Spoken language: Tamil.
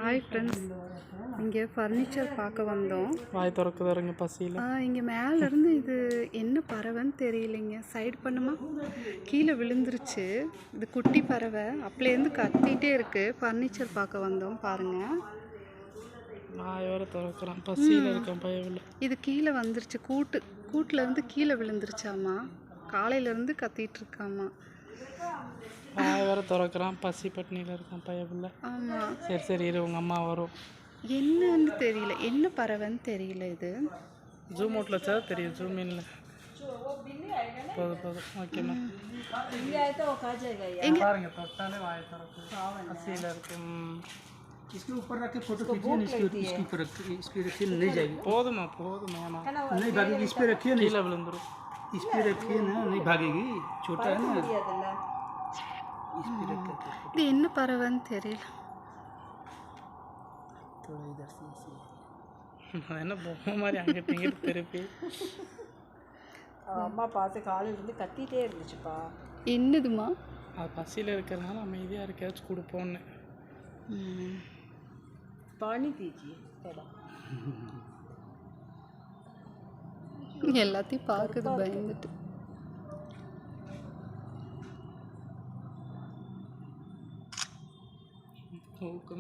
ஹாய் ஃப்ரெண்ட்ஸ், இங்கே ஃபர்னிச்சர் பார்க்க வந்தோம். வாய் திறக்குதாருங்க பசியில். இங்கே மேலேருந்து இது என்ன பறவைன்னு தெரியலைங்க. சைடு பண்ணுமா கீழே விழுந்துருச்சு. இது குட்டி பறவை அப்பலேருந்து கத்திகிட்டே இருக்குது. ஃபர்னிச்சர் பார்க்க வந்தோம் பாருங்கள். வாய் வேறு திறக்கிறான், பசியில் இருக்கான் பயவில். இது கீழே வந்துருச்சு, கூட்டிலேருந்து கீழே விழுந்துருச்சாமா. காலையிலேருந்து கத்திட்டு இருக்காமா. வாய் வேறு திறக்கிறான், பசி பட்னியில் இருக்கான் பயவில். ஆமாம். சரி இரு, உங்கள் அம்மா வரும். என்னன்னு தெரியல, என்ன பறவைன்னு தெரியல. இது ஜூம் அவுட்டில் வச்சா தெரியும், ஜூம் இன்ல. போதும் ஓகேம்மா. பாருங்க, தொட்டாலே வாய் திறக்கும், பசியில் இருக்கும். इसके ऊपर रख के फोटो खींचिए, इसके ऊपर रखिए, नहीं जाएगी। போதுமா नहीं भागेगी, इस पे रखिए, नहीं கீழே விழுந்துரும். इस पे रखिए ना, नहीं भागेगी, छोटा है ना। इस पे रख के இது என்ன பறவைன்னு தெரியல. थोड़ा इधर से ऐसे என்ன பொம்மை மாதிரி அங்கிட்டு இங்கிட்டு திருப்பி. அம்மா பார்த்து காலையிலேருந்து கத்திகிட்டே இருந்துச்சுப்பா. என்னதுமா? அது பசியில் இருக்கிறதுனால அமைதியாக இருக்காச்சும் கொடுப்போன்னு. पानी दीजिए थोड़ा. எல்லாத்தையும் பார்க்குது பயந்துட்டு.